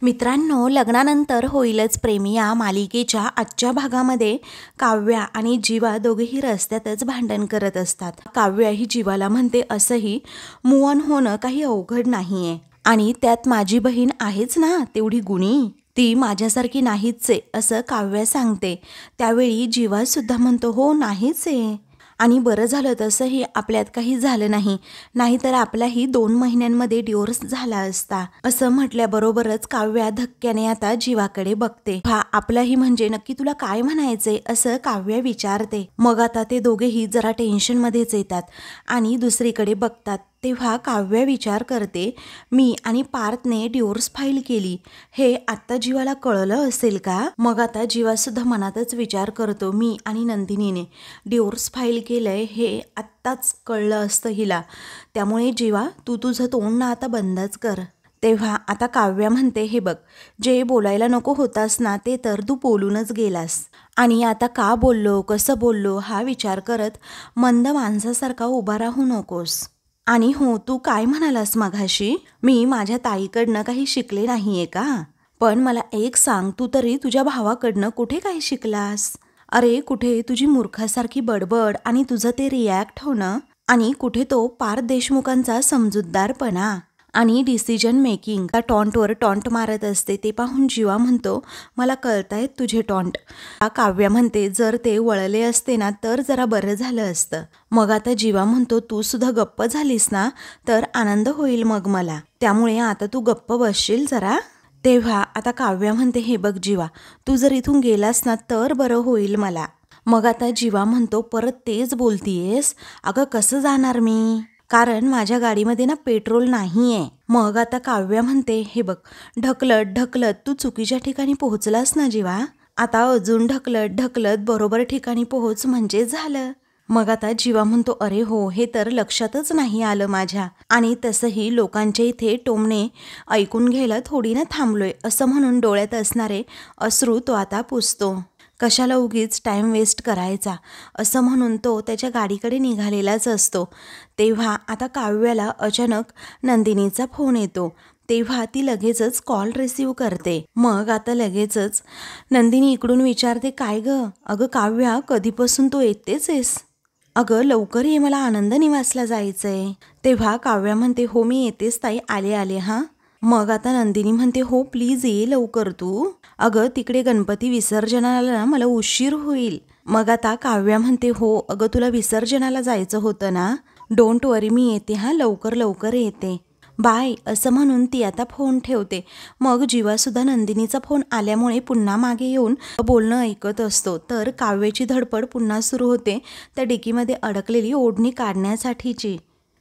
मित्रांनो, लग्नानंतर होईलच प्रेमी या मालिकेच्या आजच्या भागामध्ये काव्या आणि जीवा दोघेही रस्त्यातच भांडण करत असतात. काव्या ही जीवाला म्हणते असंही मूव ऑन होणं काही अवघड नाहीये आणि त्यात माझी बहीण आहेच ना तेवढी गुणी, ती माझ्यासारखी नाहीच आहे असं काव्या सांगते. त्यावेळी जीवा सुद्धा म्हणतो हो नाहीच आहे आणि बरं झालं तसंही आपल्यात काही झालं नाही, नाहीतर आपलाही 2 महिन्यांमध्ये डिवोर्स झाला असता असं म्हटल्याबरोबरच काव्या धक्क्याने आता जीवाकडे बघते. हा आपलाही म्हणजे नक्की तुला काय म्हणायचंय असं काव्या विचारते. मग आता ते दोघेही जरा टेन्शन मध्येच येतात आणि दुसरीकडे बघतात. तेव्हा काव्या विचार करते, मी आणि पार्थने डिवोर्स फाईल केली हे आत्ता जीवाला कळलं असेल का? मग आता जीवा सुद्धा मनातच विचार करतो, मी आणि नंदिनीने डिवोर्स फाईल केलंय हे आत्ताच कळलं असतं हिला, त्यामुळे जीवा तू तुझं तोंड ना आता बंदच कर. तेव्हा आता काव्या म्हणते, हे बघ, जे बोलायला नको होतास ना ते तर तू बोलूनच गेलास आणि आता का बोललो कसं बोललो हा विचार करत मंद माणसासारखा उभा राहू नकोस. आणि हो, तू काय म्हणालास मघाशी, मी माझ्या ताईकडनं काही शिकले नाहीये का? पण मला एक सांग, तू तरी तुझ्या भावाकडनं कुठे काही शिकलास? अरे कुठे तुझी मूर्खासारखी बडबड आणि तुझं ते रिॲक्ट होणं आणि कुठे तो पार्थ देशमुखांचा समजूतदारपणा आणि डिसिजन मेकिंग. त्या टॉन्टवर टॉन्ट मारत असते ते पाहून जीवा म्हणतो, मला कळतायत तुझे टॉन्ट. काव्या म्हणते, जर ते वळले असते ना तर जरा बरं झालं असतं. मग आता जीवा म्हणतो, तू सुद्धा गप्प झालीस ना तर आनंद होईल मग मला, त्यामुळे आता तू गप्प बसशील जरा. तेव्हा आता काव्या म्हणते, हे बघ जीवा, तू जर इथून गेलास ना तर बरं होईल मला. मग आता जीवा म्हणतो, परत तेच बोलतीयेस? अगं कसं जाणार मी, कारण माझ्या गाडीमध्ये ना पेट्रोल नाहीये. मग आता काव्या म्हणते, हे बघ, ढकलत ढकलत तू चुकीच्या ठिकाणी पोहोचलास ना जीवा, आता अजून ढकलत ढकलत बरोबर ठिकाणी पोहोच म्हणजे झालं. मग आता जीवा म्हणतो, अरे हो, हे तर लक्षातच नाही आलं माझ्या, आणि तसंही लोकांच्या इथे टोमणे ऐकून घ्यायला थोडी ना थांबलोय असं म्हणून डोळ्यात असणारे अश्रू तो आता पुसतो. कशाला उगीच टाईम वेस्ट करायचा असं म्हणून तो त्याच्या गाडीकडे निघालेलाच असतो. तेव्हा आता काव्याला अचानक नंदिनीचा फोन येतो. तेव्हा ती लगेचच कॉल रिसीव करते. मग आता लगेचच नंदिनी इकडून विचारते, काय ग? अगं काव्या, कधीपासून तू येतेच आहेस? अगं लवकर ये, मला आनंद निवासला जायचंय. तेव्हा काव्या म्हणते, हो मी येतेच ताई, आले आले हां. मग आता नंदिनी म्हणते, हो प्लीज ये लवकर तू, अगं तिकडे गणपती विसर्जनाला ना मला उशीर होईल. मग आता काव्या म्हणते, हो अगं तुला विसर्जनाला जायचं होतं ना, डोंट वरी, मी येते हां, लवकर लवकर येते, बाय असं म्हणून ती आता फोन ठेवते. मग जीवासुद्धा नंदिनीचा फोन आल्यामुळे पुन्हा मागे येऊन बोलणं ऐकत असतो. तर काव्याची धडपड पुन्हा सुरू होते त्या डिकीमध्ये अडकलेली ओढणी काढण्यासाठीची.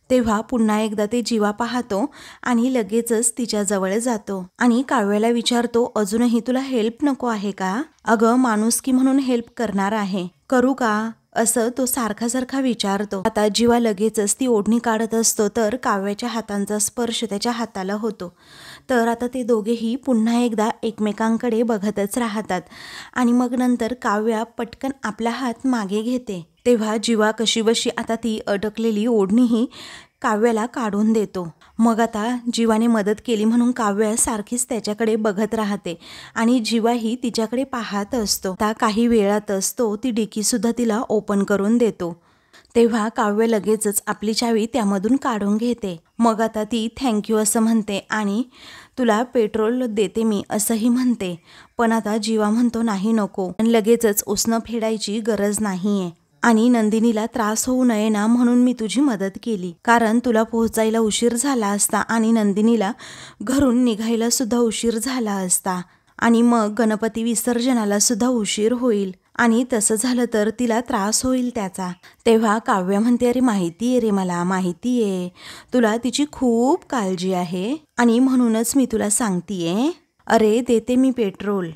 तेव्हा पुन्हा एकदा ते जीवा पाहतो आणि लगेचच तिच्याजवळ जातो आणि काव्याला विचारतो, अजूनही तुला हेल्प नको आहे का? अगं माणुसकी म्हणून हेल्प करणार आहे, करू का असं तो सारखा सारखा विचारतो. आता जीवा लगेचच ती ओढणी काढत असतो तर काव्याच्या हातांचा स्पर्श त्याच्या हाताला होतो. तर आता ते दोघेही पुन्हा एकदा एकमेकांकडे बघतच राहतात आणि मग नंतर काव्या पटकन आपला हात मागे घेते. तेव्हा जीवा कशीबशी आता ती अडकलेली ओढणीही काव्याला काढून देतो. मग आता जीवाने मदत केली म्हणून काव्या सारखीच त्याच्याकडे बघत राहते आणि जीवाही तिच्याकडे पाहत असतो. आता काही वेळातच तो ती डिकीसुद्धा तिला ओपन करून देतो. तेव्हा काव्य लगेचच आपली चावी त्यामधून काढून घेते. मग आता ती थँक्यू असं म्हणते आणि तुला पेट्रोल देते मी असंही म्हणते. पण आता जीवा म्हणतो, नाही नको, लगेचच उसनं फेडायची गरज नाहीये आणि नंदिनीला त्रास होऊ नये ना म्हणून मी तुझी मदत केली, कारण तुला पोहोचायला उशीर झाला असता आणि नंदिनीला घरून निघायला सुद्धा उशीर झाला असता आणि मग गणपती विसर्जनाला सुद्धा उशीर होईल आणि तसं झालं तर तिला त्रास होईल त्याचा. तेव्हा काव्या म्हणते, अरे माहिती आहे रे, मला माहिती आहे तुला तिची खूप काळजी आहे आणि म्हणूनच मी तुला सांगतीये, अरे देते मी पेट्रोल,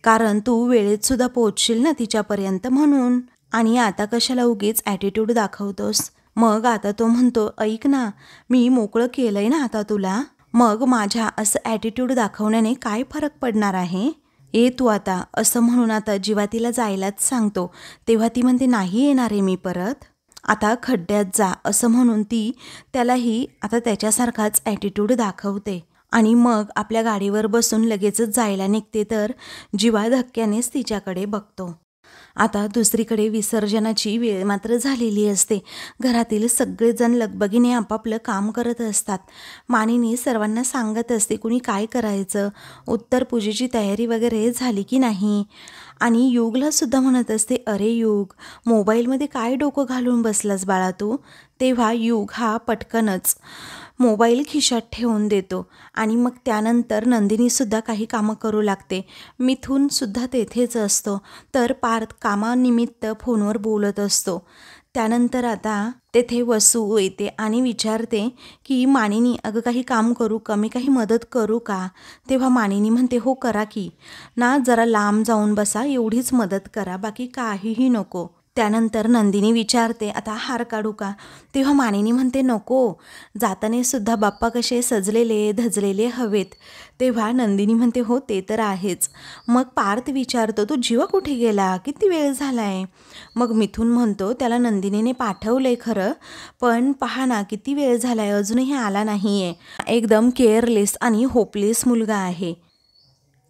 कारण तू वेळेत सुद्धा पोहोचशील ना तिच्यापर्यंत म्हणून, आणि आता कशाला उगीच ॲटिट्यूड दाखवतोस. मग आता तो म्हणतो, ऐक ना, मी मोकळं केलंय ना आता तुला, मग माझ्या असं ॲटिट्यूड दाखवण्याने काय फरक पडणार आहे, ये तू आता असं म्हणून आता जीवा तिला जायलाच सांगतो. तेव्हा ती म्हणते, नाही येणार आहे मी परत, आता खड्ड्यात जा असं म्हणून ती त्यालाही आता त्याच्यासारखाच ॲटिट्यूड दाखवते. आणि मग आपल्या गाडीवर बसून लगेचच जायला निघते, तर जीवा धक्क्यानेच तिच्याकडे बघतो. आता दुसरीकडे विसर्जनाची वेळ मात्र झालेली असते. घरातील सगळेजण लगबगीने आपापलं काम करत असतात. मानिनी सर्वांना सांगत असते कुणी काय करायचं, उत्तर पूजेची तयारी वगैरे झाली की नाही. आणि युगला सुद्धा म्हणत असते, अरे युग, मोबाईलमध्ये काय डोकं घालून बसलास बाळा तू. तेव्हा युग हा पटकनच मोबाईल खिशात ठेवून देतो आणि मग त्यानंतर नंदिनीसुद्धा काही कामं करू लागते. मिथूनसुद्धा तेथेच असतो, तर पार्थ कामानिमित्त फोनवर बोलत असतो. त्यानंतर आता तेथे वसू येते आणि विचारते की मानिनी, अगं काही काम करू का, मी काही मदत करू का. तेव्हा मानिनी म्हणते, हो करा की ना, जरा लांब जाऊन बसा, एवढीच मदत करा, बाकी काहीही नको. त्यानंतर नंदिनी विचारते, आता हार काढू का. तेव्हा मानिनी म्हणते, नको, जाताने सुद्धा बाप्पा कसे सजलेले धजलेले हवेत. तेव्हा नंदिनी म्हणते, हो ते तर आहेच. मग पार्थ विचारतो, तू जीवा कुठे गेला, किती वेळ झालाय. मग मिथून म्हणतो, त्याला नंदिनीने पाठवलंय खरं, पण पहा ना किती वेळ झालाय, अजूनही आला नाहीये. एकदम केअरलेस आणि होपलेस मुलगा आहे.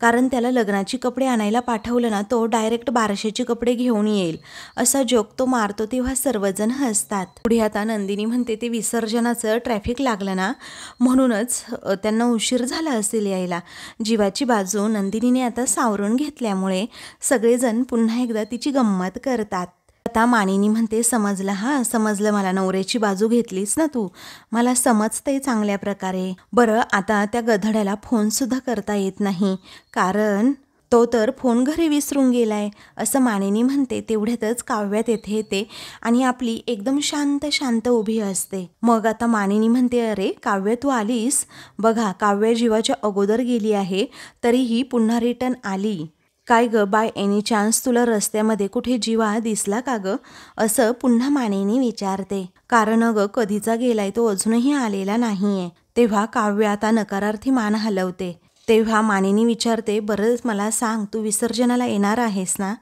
कारण त्याला लग्नाची कपडे आणायला पाठवलं ना, तो डायरेक्ट बारशेचे कपडे घेऊन येईल, असा जोक तो मारतो. तेव्हा सर्वजण हसतात. पुढे आता नंदिनी म्हणते, ते विसर्जनाचं ट्रॅफिक लागलं ना, म्हणूनच त्यांना उशीर झाला असेल यायला. जीवाची बाजू नंदिनीने आता सावरून घेतल्यामुळे सगळेजण पुन्हा एकदा तिची गंमत करतात. आता मानिनी म्हणते, समजलं, हां समजलं मला, नवऱ्याची बाजू घेतलीस ना तू, मला समजतंय चांगल्या प्रकारे. बरं, आता त्या गधड्याला फोनसुद्धा करता येत नाही, कारण तो तर फोन घरी विसरून गेलाय, असं मानिनी म्हणते. तेवढ्यातच काव्या तेथे येते आणि आपली एकदम शांत शांत उभी असते. मग आता मानिनी म्हणते, अरे काव्य तू आलीस. बघा, काव्य जीवाच्या अगोदर गेली आहे, तरीही पुन्हा रिटर्न आली. काय ग, बाय एनी चान्स तुला रस्त्यामध्ये कुठे जीवा दिसला का ग, असं पुन्हा मानिनी विचारते. कारण अगं कधीचा गेलाय, तो अजूनही आलेला नाहीये. तेव्हा काव्य आता नकारार्थी मान हलवते. तेव्हा मानिनी विचारते, बरं मला सांग, तू विसर्जनाला येणार आहेस ना.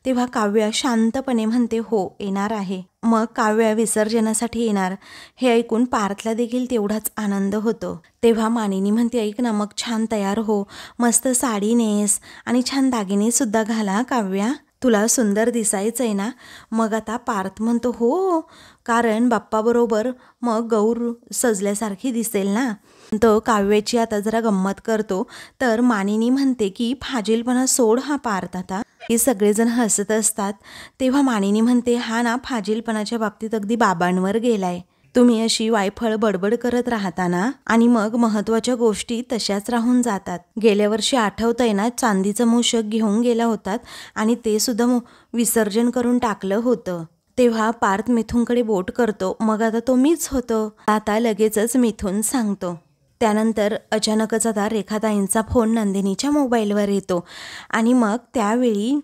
तेव्हा काव्य शांतपणे म्हणते, हो येणार आहे. मग काव्य विसर्जनासाठी येणार हे ऐकून पार्थला देखील तेवढाच आनंद होतो. तेव्हा मानिनी म्हणते, ऐक ना, मग छान तयार हो, मस्त साडी नेस आणि छान दागिने सुद्धा घाला काव्या, तुला सुंदर दिसायचंय ना. मग आता पार्थ म्हणतो, हो, कारण बाप्पाबरोबर मग गौर सजल्यासारखी दिसेल ना. तो काव्याची आता जरा गंमत करतो. तर मानिनी म्हणते की फाजीलपणा सोड हा पार्थ आता. हे सगळेजण हसत असतात. तेव्हा मानिनी म्हणते, हा ना फाजीलपणाच्या बाबतीत अगदी बाबांवर गेलाय. तुम्ही अशी वायफळ बडबड करत राहता ना, आणि मग महत्त्वाच्या गोष्टी तशाच राहून जातात. गेल्या वर्षी आठवतंय ना, चांदीचं मूषक घेऊन गेला होतात आणि ते सुद्धा विसर्जन करून टाकलं होतं. तेव्हा पार्थ मिथूनकडे बोट करतो. मग आता तो मीच होतो, आता लगेचच मिथून सांगतो. त्यानंतर अचानकच आता रेखाताईंचा फोन नंदिनीच्या मोबाईलवर येतो आणि मग त्यावेळी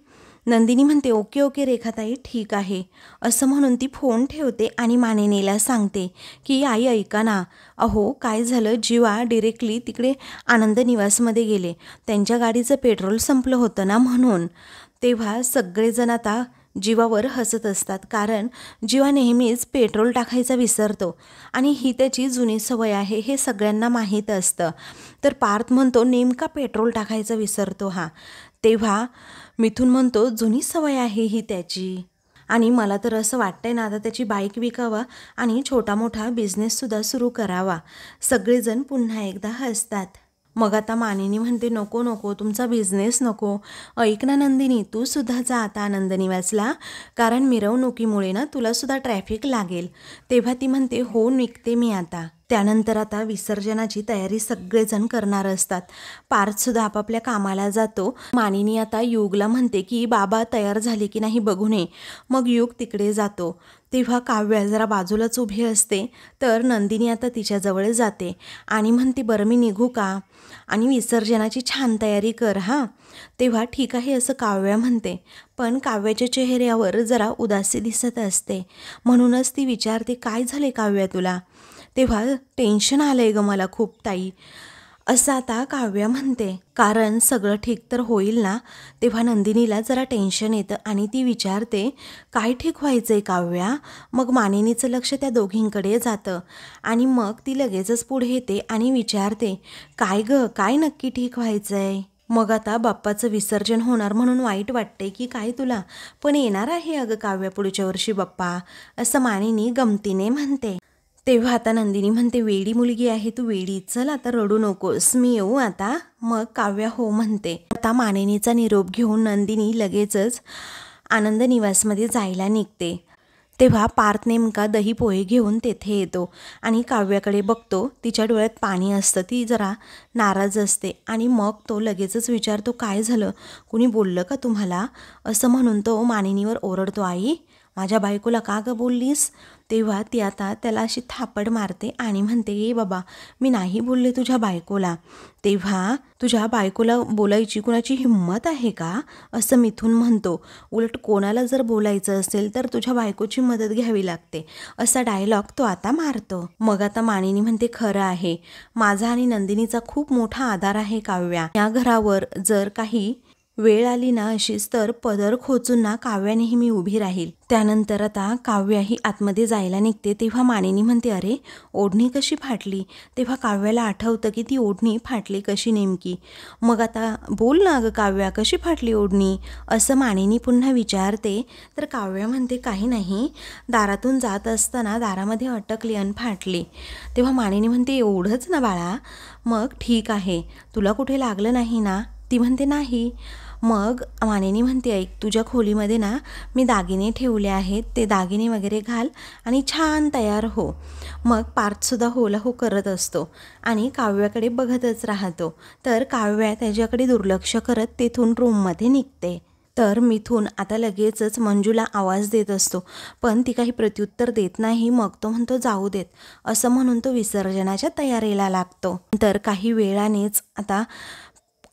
नंदिनी म्हणते, ओके ओके रेखाताई, ठीक आहे, असं म्हणून ती फोन ठेवते आणि मानिनीला सांगते की आई ऐका ना, अहो काय झालं, जीवा डिरेक्टली तिकडे आनंद निवासमध्ये गेले, त्यांच्या गाडीचं पेट्रोल संपलं होतं ना म्हणून. तेव्हा सगळेजण आता जीवावर हसत असतात, कारण जीवा नेहमीच पेट्रोल टाकायचा विसरतो आणि ही त्याची जुनी सवय आहे हे सगळ्यांना माहीत असतं. तर पार्थ म्हणतो, नेमका पेट्रोल टाकायचा विसरतो हा. तेव्हा मिथून म्हणतो, जुनी सवय आहे ही त्याची, आणि मला तर असं वाटतंय ना, आता त्याची बाईक विकावा आणि छोटा मोठा बिझनेससुद्धा सुरू करावा. सगळेजण पुन्हा एकदा हसतात. मग आता मानिनी म्हणते, नको नको, तुमचा बिझनेस नको, ऐक ना नंदिनी, तू सुद्धा जा आता आनंद निवासला, कारण मिरवणुकीमुळे ना तुला सुद्धा ट्रॅफिक लागेल. तेव्हा ती म्हणते, हो निघते मी आता. त्यानंतर आता विसर्जनाची तयारी सगळेजण करणार असतात. पार्थसुद्धा आपापल्या कामाला जातो. मानिनी आता युगला म्हणते की बाबा तयार झाले की नाही बघून ये. मग युग तिकडे जातो. तेव्हा काव्या जरा बाजूलाच उभी असते. तर नंदिनी आता तिच्याजवळ जाते आणि म्हणते, बरं मी निघू का, आणि विसर्जनाची छान तयारी कर हां. तेव्हा ठीक आहे असं काव्या म्हणते, पण काव्याच्या चेहऱ्यावर जरा उदासी दिसत असते. म्हणूनच ती विचारते, काय झाले काव्या तुला. तेव्हा टेन्शन आलंय ग मला खूप ताई, असं आता काव्या म्हणते. कारण सगळं ठीक तर होईल ना? तेव्हा नंदिनीला जरा टेन्शन येतं आणि ती विचारते, काय ठीक व्हायचंय काव्या? मग मानिनीचं लक्ष त्या दोघींकडे जातं आणि मग ती लगेचच पुढे येते आणि विचारते, काय गं, काय नक्की ठीक व्हायचंय? मग आता बाप्पाचं विसर्जन होणार म्हणून वाईट वाटते की काय तुला? पण येणार आहे अगं काव्या पुढच्या वर्षी बाप्पा, असं मानिनी गमतीने म्हणते. तेव्हा आता नंदिनी म्हणते, वेडी मुलगी आहे तू, वेडी, चल आता रडू नकोस, मी येऊ आता? मग काव्या हो म्हणते. आता मानिनीचा निरोप घेऊन नंदिनी लगेचच आनंद निवासमध्ये जायला निघते. तेव्हा पार्थ नेमका दही पोहे घेऊन तेथे येतो आणि काव्याकडे बघतो. तिच्या डोळ्यात पाणी असतं, ती जरा नाराज असते आणि मग तो लगेचच विचारतो, काय झालं, कुणी बोललं का तुम्हाला? असं म्हणून तो मानिनीवर ओरडतो, आई माझ्या बायकोला का गं बोललीस? तेव्हा ती आता त्याला अशी थापड मारते आणि म्हणते, ए बाबा, मी नाही बोलले तुझ्या बायकोला. तेव्हा तुझ्या बायकोला बोलायची कुणाची हिंमत आहे का? असं मिथून म्हणतो. उलट कोणाला जर बोलायचं असेल तर तुझ्या बायकोची मदत घ्यावी लागते, असा डायलॉग तो आता मारतो. मग आता मानिनी म्हणते, खरं आहे, माझा आणि नंदिनीचा खूप मोठा आधार आहे काव्या. या घरावर जर काही वेळ आली ना अशीच तर पदर खोचून ना काव्या नेहमी उभी राहील. त्यानंतर आता काव्या ही आतमध्ये जायला निघते. तेव्हा मानिनी म्हणते, अरे ओढणी कशी फाटली? तेव्हा काव्याला आठवतं की ती ओढणी फाटली कशी नेमकी. मग आता बोल ना गं काव्या, कशी फाटली ओढणी? असं मानिनी पुन्हा विचारते. तर काव्या म्हणते, काही नाही, दारातून जात असताना दारामध्ये अटकली आणि फाटली. तेव्हा मानिनी म्हणते, एवढंच ना बाळा? मग ठीक आहे, तुला कुठे लागलं नाही ना? ती म्हणते, नाही. मग मानिनी म्हणते, ऐक, तुझ्या खोलीमध्ये ना मी दागिने ठेवले आहेत, ते दागिने वगैरे घाल आणि छान तयार हो. मग पार्थसुद्धा होला हो करत असतो आणि काव्याकडे बघतच राहतो. तर काव्या त्याच्याकडे दुर्लक्ष करत तेथून रूममध्ये निघते. तर मिथून आता लगेचच मंजूला आवाज देत असतो, पण ती काही प्रत्युत्तर देत नाही. मग तो म्हणतो, जाऊ देत, असं म्हणून तो विसर्जनाच्या तयारीला लागतो. तर काही वेळानेच आता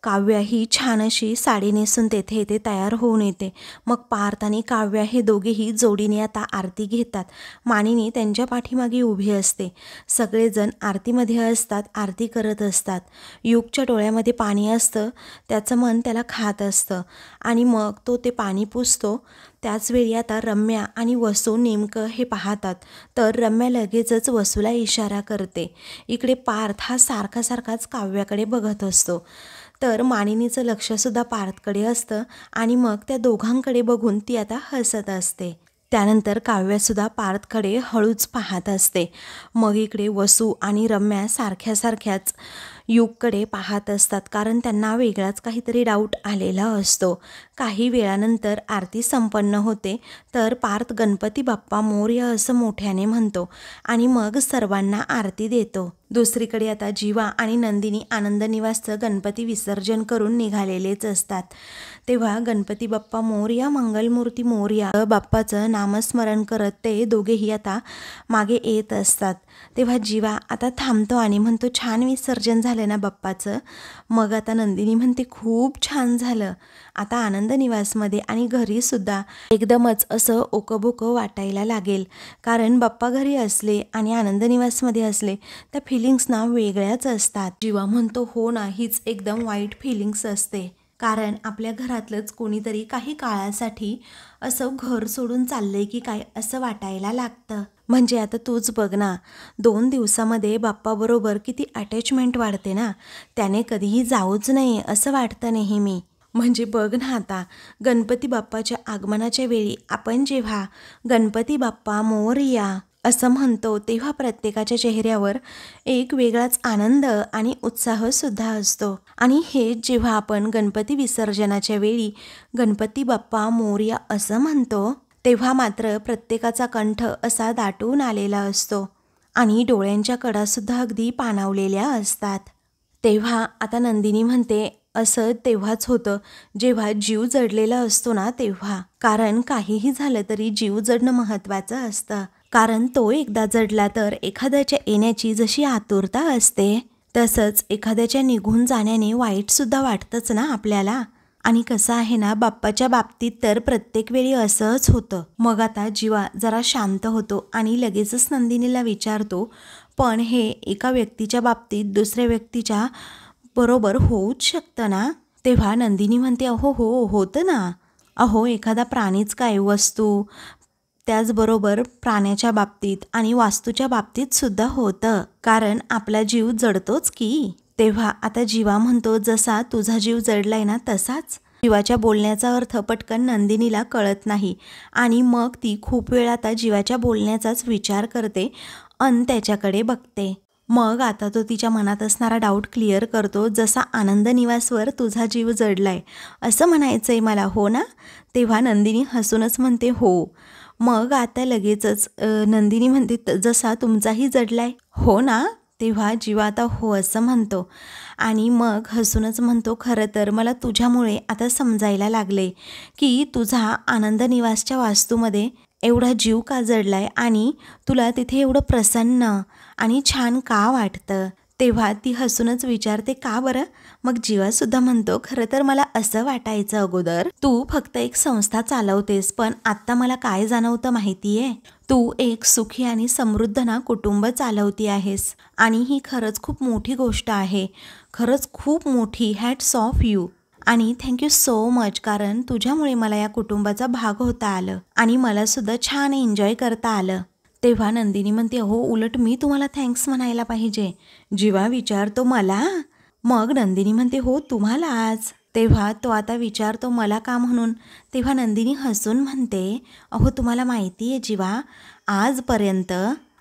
काव्या ही छान अशी साडी नेसून तेथे येते, तयार होऊन येते. मग पार्थ आणि काव्या हे दोघेही जोडीने आता आरती घेतात. मानिनी त्यांच्या पाठीमागे उभी असते. सगळेजण आरतीमध्ये असतात, आरती करत असतात. युगच्या डोळ्यामध्ये पाणी असतं, त्याचं मन त्याला खात असतं आणि मग तो ते पाणी पुसतो. त्याचवेळी आता रम्या आणि वसू नेमकं हे पाहतात. तर रम्या लगेचच वसूला इशारा करते. इकडे पार्थ हा सारखाच काव्याकडे बघत असतो. तर मानिनीचं लक्षसुद्धा पार्थकडे असतं आणि मग त्या दोघांकडे बघून ती आता हसत असते. त्यानंतर काव्यासुद्धा पार्थकडे हळूच पाहत असते. मग इकडे वसू आणि रम्या सारख्याच युगकडे पाहत असतात, कारण त्यांना वेगळाच काहीतरी डाऊट आलेला असतो. काही वेळानंतर आरती संपन्न होते. तर पार्थ गणपती बाप्पा मोरया असं मोठ्याने म्हणतो आणि मग सर्वांना आरती देतो. दुसरीकडे आता जीवा आणि नंदिनी आनंद निवासचं गणपती विसर्जन करून निघालेलेच असतात. तेव्हा गणपती बाप्पा मोरया, मंगलमूर्ती मोरया बाप्पाचं नामस्मरण करत ते दोघेही आता मागे येत असतात. तेव्हा जीवा आता थांबतो आणि म्हणतो, छान विसर्जन झालं ना बाप्पाचं? मग आता नंदिनी म्हणते, खूप छान झालं. आता आनंद निवासमध्ये आणि घरीसुद्धा एकदमच असं ओकबोकं वाटायला लागेल, कारण बाप्पा घरी असले आणि आनंद निवासमध्ये असले त्या फिलिंग्स ना वेगळ्याच असतात. जीवा म्हणतो, हो ना, हीच एकदम वाईट फिलिंग्स असते, कारण आपल्या घरातलंच कोणीतरी काही काळासाठी असं घर सोडून चाललंय की काय असं वाटायला लागतं. म्हणजे आता तूच बघ ना, 2 दिवसामध्ये बाप्पाबरोबर किती अटॅचमेंट वाढते ना, त्याने कधीही जाऊच नाही असं वाटतं नेहमी. म्हणजे बघ ना, आता गणपती बाप्पाच्या आगमनाच्या वेळी आपण जेव्हा गणपती बाप्पा मोरया असं म्हणतो, तेव्हा प्रत्येकाच्या चेहऱ्यावर एक वेगळाच आनंद आणि उत्साहसुद्धा असतो. आणि हे जेव्हा आपण गणपती विसर्जनाच्या वेळी गणपती बाप्पा मोरया असं म्हणतो, तेव्हा मात्र प्रत्येकाचा कंठ असा दाटून आलेला असतो आणि डोळ्यांच्या कडासुद्धा अगदी पाणावलेल्या असतात. तेव्हा आता नंदिनी म्हणते, असं तेव्हाच होतं जेव्हा जीव जडलेला असतो ना तेव्हा. कारण काहीही झालं तरी जीव जडणं महत्त्वाचं असतं, कारण तो एकदा जडला तर एखाद्याच्या येण्याची जशी आतुरता असते, तसंच एखाद्याच्या निघून जाण्याने वाईटसुद्धा वाटतंच ना आपल्याला. आणि कसं आहे ना, बाप्पाच्या बाबतीत तर प्रत्येक वेळी असंच होतं. मग आता जीवा जरा शांत होतो आणि लगेचच नंदिनीला विचारतो, पण हे एका व्यक्तीच्या बाबतीत दुसऱ्या व्यक्तीच्या बरोबर होऊच शकतं ना. तेव्हा नंदिनी म्हणते, अहो हो होतं ना. अहो एखादा प्राणीच काय, वस्तू, त्याचबरोबर प्राण्याच्या बाबतीत आणि वास्तूच्या बाबतीत सुद्धा होतं, कारण आपला जीव जडतोच की. तेव्हा आता जीवा म्हणतो, जसा तुझा जीव जडलाय ना तसाच. जीवाच्या बोलण्याचा अर्थ पटकन नंदिनीला कळत नाही आणि मग ती खूप वेळ आता जीवाच्या बोलण्याचाच विचार करते अन त्याच्याकडे बघते. मग आता तो तिच्या मनात असणारा डाऊट क्लिअर करतो, जसा आनंद निवासवर तुझा जीव जडलाय असं म्हणायचंय मला, हो ना. तेव्हा नंदिनी हसूनच म्हणते हो. मग आता लगेचच नंदिनी म्हणते, जसा तुमचाही जडलाय, हो ना. तेव्हा जीवा आता हो असं म्हणतो आणि मग हसूनच म्हणतो, खरं तर मला तुझ्यामुळे आता समजायला लागले की तुझा आनंद निवासच्या वास्तूमध्ये एवढा जीव का जडलाय आणि तुला तिथे एवढं प्रसन्न आणि छान का वाटतं. तेव्हा ती हसूनच विचारते, का बरं. मग जीवासुद्धा म्हणतो, खरं तर मला असं वाटायचं अगोदर तू फक्त एक संस्था चालवतेस, पण आत्ता मला काय जाणवतं माहितीये, तू एक सुखी आणि समृद्ध ना कुटुंब चालवती आहेस आणि ही खरंच खूप मोठी गोष्ट आहे, खरंच खूप मोठी. हॅट्स ऑफ यू आणि थँक्यू सो मच, कारण तुझ्यामुळे मला या कुटुंबाचा भाग होता आलं आणि मला सुद्धा छान एन्जॉय करता आलं. तेव्हा नंदिनी म्हणते, हो उलट मी तुम्हाला थँक्स म्हणायला पाहिजे. जीवा विचारतो, मला. मग नंदिनी म्हणते, हो तुम्हालाच. तेव्हा तो आता विचारतो, मला का म्हणून. तेव्हा नंदिनी हसून म्हणते, अहो तुम्हाला माहिती आहे जीवा, आजपर्यंत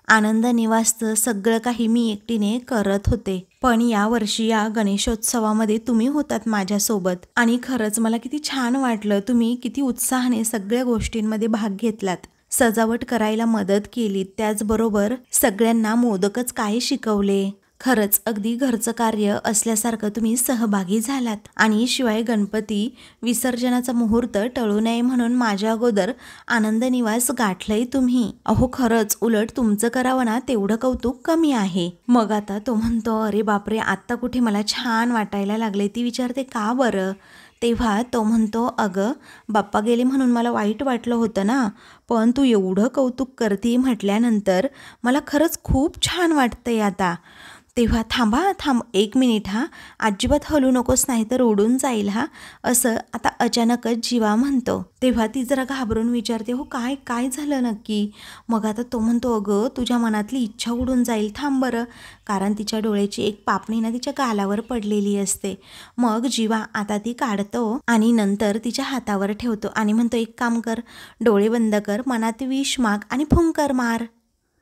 आनंद निवासचं सगळं काही मी एकटीने करत होते, पण यावर्षी या गणेशोत्सवामध्ये तुम्ही होतात माझ्यासोबत आणि खरंच मला किती छान वाटलं. तुम्ही किती उत्साहाने सगळ्या गोष्टींमध्ये भाग घेतलात, सजावट करायला मदत केली, त्याचबरोबर सगळ्यांना मोदकच काय शिकवले. खरंच अगदी घरचं कार्य असल्यासारखं तुम्ही सहभागी झालात आणि शिवाय गणपती विसर्जनाचा मुहूर्त टळू नये म्हणून माझ्या अगोदर आनंद निवास गाठलंय तुम्ही. अहो खरंच उलट तुमचं करावं ना तेवढं कौतुक कमी आहे. मग आता तो म्हणतो, अरे बापरे, आत्ता कुठे मला छान वाटायला लागले. ती विचारते, का बरं. तेव्हा तो म्हणतो, अगं बाप्पा गेले म्हणून मला वाईट वाटलं होतं ना, पण तू एवढं कौतुक करते म्हटल्यानंतर मला खरंच खूप छान वाटतंय आता. तेव्हा थांब 1 मिनिट हा, अजिबात हलू नकोस नाही तर उडून जाईल हा, असं आता अचानकच जीवा म्हणतो. तेव्हा ती जरा घाबरून विचारते, हो काय काय झालं नक्की. मग आता तो म्हणतो, अगं तुझ्या मनातली इच्छा उडून जाईल, थांब बरं, कारण तिच्या डोळ्याची एक पापणी ना तिच्या गालावर पडलेली असते. मग जीवा आता ती काढतो आणि नंतर तिच्या हातावर ठेवतो आणि म्हणतो, एक काम कर, डोळे बंद कर, मनात विष माग आणि फुंकर मार.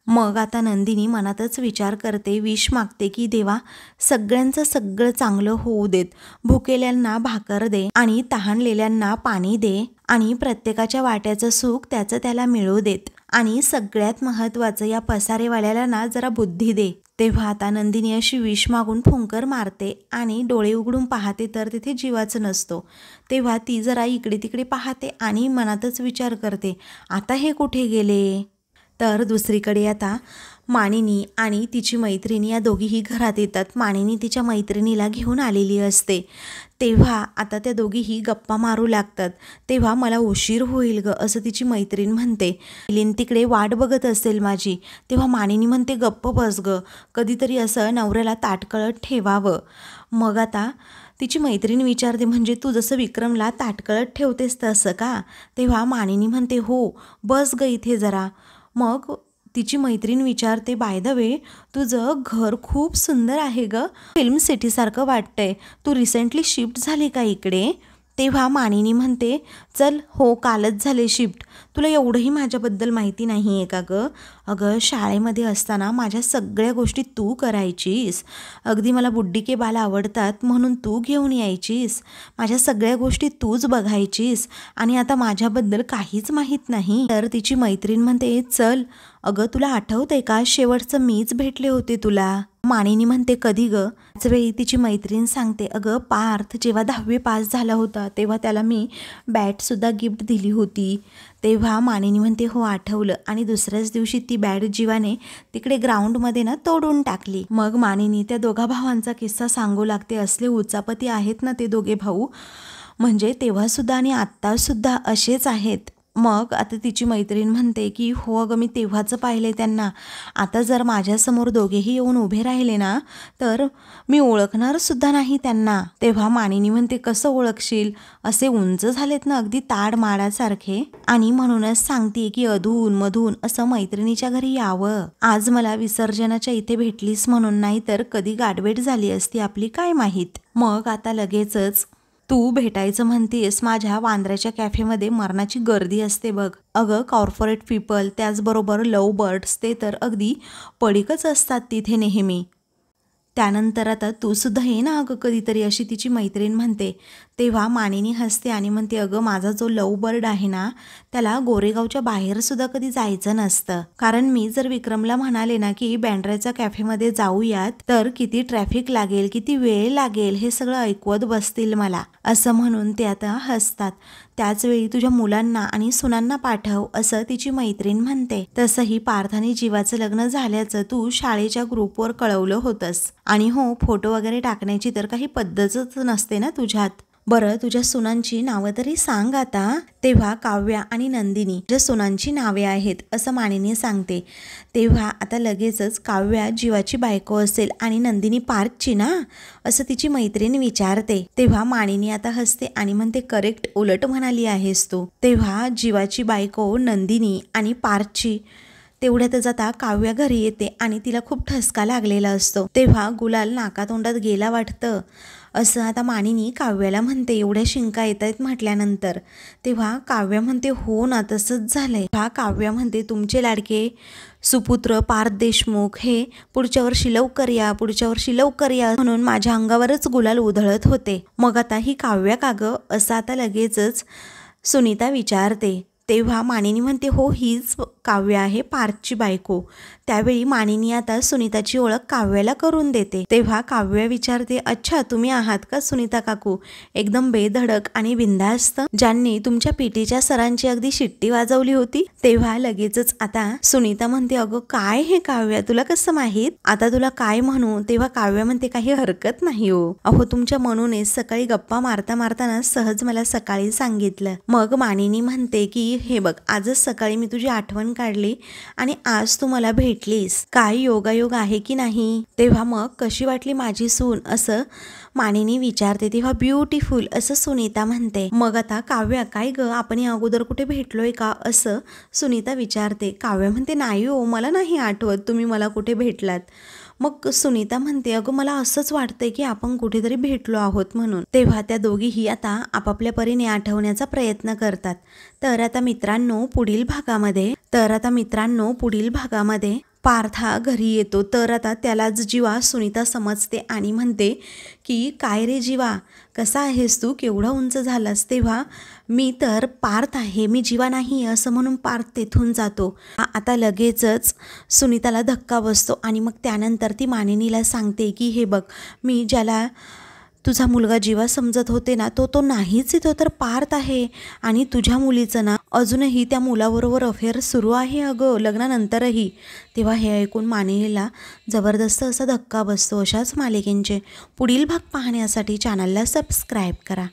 मग आता नंदिनी मनातच विचार करते, विष मागते की देवा सगळ्यांचं सगळं चांगलं होऊ देत, भुकेल्यांना भाकर दे आणि तहानलेल्यांना पाणी दे आणि प्रत्येकाच्या वाट्याचं सुख त्याचं त्याला मिळू देत आणि सगळ्यात महत्त्वाचं या पसारेवाल्याला ना जरा बुद्धी दे. तेव्हा आता नंदिनी अशी विष मागून फुंकर मारते आणि डोळे उघडून पाहते तर तिथे जीवाचं नसतो. तेव्हा ती जरा इकडे तिकडे पाहते आणि मनातच विचार करते, आता हे कुठे गेले. तर दुसरीकडे आता मानिनी आणि तिची मैत्रिणी या दोघीही घरात येतात. मानिनी तिच्या मैत्रिणीला घेऊन आलेली असते. तेव्हा आता त्या दोघीही गप्पा मारू लागतात. तेव्हा मला उशीर होईल ग असं तिची मैत्रीण म्हणते. मिलिंद तिकडे वाट बघत असेल माझी. तेव्हा मानिनी म्हणते, गप्प बस ग, कधीतरी असं नवऱ्याला ताटकळत ठेवावं. मग आता तिची मैत्रीण विचारते, म्हणजे तू जसं विक्रमला ताटकळत ठेवतेस तसं का. तेव्हा मानिनी म्हणते, हो बस ग इथे जरा. मग तिची मैत्रीण विचारते, बाय द वे तुझं घर खूप सुंदर आहे ग, फिल्म सिटीसारखं वाटतंय, तू रिसेंटली शिफ्ट झाली का इकडे. तेव्हा मानिनी म्हणते, चल हो कालच झाले शिफ्ट, तुला एवढंही माझ्याबद्दल माहिती नाही आहे का गं. अगं शाळेमध्ये असताना माझ्या सगळ्या गोष्टी तू करायचीस, अगदी मला बुड्डी के बाल आवडतात म्हणून तू घेऊन यायचीस, माझ्या सगळ्या गोष्टी तूच बघायचीस आणि आता माझ्याबद्दल काहीच माहीत नाही. तर तिची मैत्रीण म्हणते, चल अगं तुला आठवतंय का शेवटचं मीच भेटले होते तुला. मानिनी म्हणते, कधी ग. त्याचवेळी तिची मैत्रीण सांगते, अगं पार्थ जेव्हा 10वी पास झाला होता तेव्हा त्याला मी बॅटसुद्धा गिफ्ट दिली होती. तेव्हा मानिनी म्हणते, हो आठवलं, आणि दुसऱ्याच दिवशी ती बॅट जीवाने तिकडे ग्राउंडमध्ये ना तोडून टाकली. मग मानिनी त्या दोघा भावांचा किस्सा सांगू लागते. असले उचापती आहेत ना ते दोघे भाऊ, म्हणजे तेव्हासुद्धा आणि आत्तासुद्धा असेच आहेत. मग आता तिची मैत्रीण म्हणते की हो अगं मी तेव्हाचं पाहिले त्यांना, आता जर माझ्यासमोर दोघेही येऊन उभे राहिले ना तर मी ओळखणार सुद्धा नाही त्यांना. तेव्हा मानिनी म्हणते कसं ओळखशील, असे उंच झालेत ना अगदी ताड माडासारखे, आणि म्हणूनच सांगते की अधून मधून असं मैत्रिणीच्या घरी यावं. आज मला विसर्जनाच्या इथे भेटलीस म्हणून, नाही तर कधी गाठभेट झाली असती आपली काय माहीत. मग आता लगेचच तू भेटायचं म्हणतेस माझ्या वांद्र्याच्या कॅफेमध्ये मरणाची गर्दी असते बघ. अगं कॉर्पोरेट पीपल, त्याचबरोबर लव्ह बर्ड्स, ते तर अगदी पडीकच असतात तिथे नेहमी. त्यानंतर आता तू सुद्धा ये ना अगं कधीतरी, अशी तिची मैत्रीण म्हणते. तेव्हा मानिनी हसते आणि म्हणते अगं माझा जो लव्ह बर्ड आहे ना त्याला गोरेगावच्या बाहेर सुद्धा कधी जायचं नसतं, कारण मी जर विक्रमला म्हणाले ना की बँड्राच्या कॅफेमध्ये जाऊयात तर किती ट्रॅफिक लागेल, किती वेळ लागेल, हे सगळं ऐकवत बसतील मला, असं म्हणून ते आता हसतात. त्याचवेळी तुझ्या मुलांना आणि सुनांना पाठव, असं तिची मैत्रीण म्हणते. तसंही पार्थ आणि जीवाचं लग्न झाल्याचं तू शाळेच्या ग्रुपवर कळवलं होतंस, आणि हो फोटो वगैरे टाकण्याची तर काही पद्धतच नसते ना तुझ्यात. बरं तुझ्या सुनांची नावं तरी सांग आता. तेव्हा काव्या आणि नंदिनी ज्या सुनांची नावे आहेत असं मानिनी सांगते. तेव्हा आता लगेचच काव्या जीवाची बायको असेल आणि नंदिनी पार्थची ना, असं तिची मैत्रीण विचारते. तेव्हा मानिनी आता हसते आणि म्हणते करेक्ट, उलट म्हणाली आहेस तू. तेव्हा जीवाची बायको नंदिनी आणि पार्थची. तेवढ्यातच आता काव्या घरी येते आणि तिला खूप ठसका लागलेला असतो. तेव्हा गुलाल नाकातोंडात गेला वाटतं, असं आता मानिनी काव्याला म्हणते. एवढ्या शिंका येत आहेत म्हटल्यानंतर तेव्हा काव्या म्हणते हो ना तसंच झालंय. हा काव्या म्हणते तुमचे लाडके सुपुत्र पार्थ देशमुख हे पुढच्या वर्षी लवकर या, पुढच्या वर्षी लवकर या म्हणून माझ्या अंगावरच गुलाल उधळत होते. मग आता ही काव्या का गं, असं आता लगेचच सुनीता विचारते. तेव्हा मानिनी म्हणते हो हीच काव्या आहे पार्थची बायको. त्यावेळी मानिनी आता सुनीताची ओळख काव्याला करून देते. तेव्हा काव्या विचारते अच्छा तुम्ही आहात का सुनीता काकू, एकदम बेधडक आणि बिनधास्त, ज्यांनी तुमच्या पीटीच्या सरांची अगदी शिट्टी वाजवली होती. तेव्हा लगेचच आता सुनीता म्हणते अगं काय हे काव्या, तुला कसं माहीत, आता तुला काय म्हणू. तेव्हा काव्या म्हणते काही हरकत नाही हो, अहो तुमच्या म्हणूने सकाळी गप्पा मारता मारताना सहज मला सकाळी सांगितलं. मग मानिनी म्हणते की हे बघ आजच सकाळी मी तुझी आठवण काढली आणि आज तू मला भेटलीस, काय योगायोग आहे की नाही. तेव्हा मग कशी वाटली माझी सून, असं मानिनी विचारते. तेव्हा ब्युटिफुल असं सुनीता म्हणते. मग आता काव्या काय ग आपण या अगोदर कुठे भेटलोय का, असं सुनीता विचारते. काव्या म्हणते नाही हो मला नाही आठवत तुम्ही मला कुठे भेटलात. मग सुनीता म्हणते अगं मला असंच वाटतंय की आपण कुठेतरी भेटलो आहोत म्हणून. तेव्हा त्या दोघीही आता आपापल्या परीने आठवण्याचा प्रयत्न करतात. तर आता मित्रांनो पुढील भागामध्ये पार्थ हा घरी येतो. तर आता त्यालाच जीवा सुनीता समजते आणि म्हणते की काय रे जीवा कसा आहेस तू, केवढा उंच झालास. तेव्हा मी तर पार्थ आहे, मी जीवा नाही, असं म्हणून पार्थ तेथून जातो. आता लगेचच सुनीताला धक्का बसतो आणि मग त्यानंतर ती मानिनीला सांगते की हे बघ मी ज्याला तुझा मुलगा जीवा समजत होते ना तो नाहीच, तो तर पार्थ आहे, आणि तुझ्या मुलीचं ना अजूनही त्या मुलाबरोबर अफेअर सुरू आहे अगं लग्नानंतरही. तेव्हा हे ऐकून मानिनीला जबरदस्त असा धक्का बसतो. अशाच मालिकेंचे पुढील भाग पाहण्यासाठी चॅनलला सबस्क्राईब करा.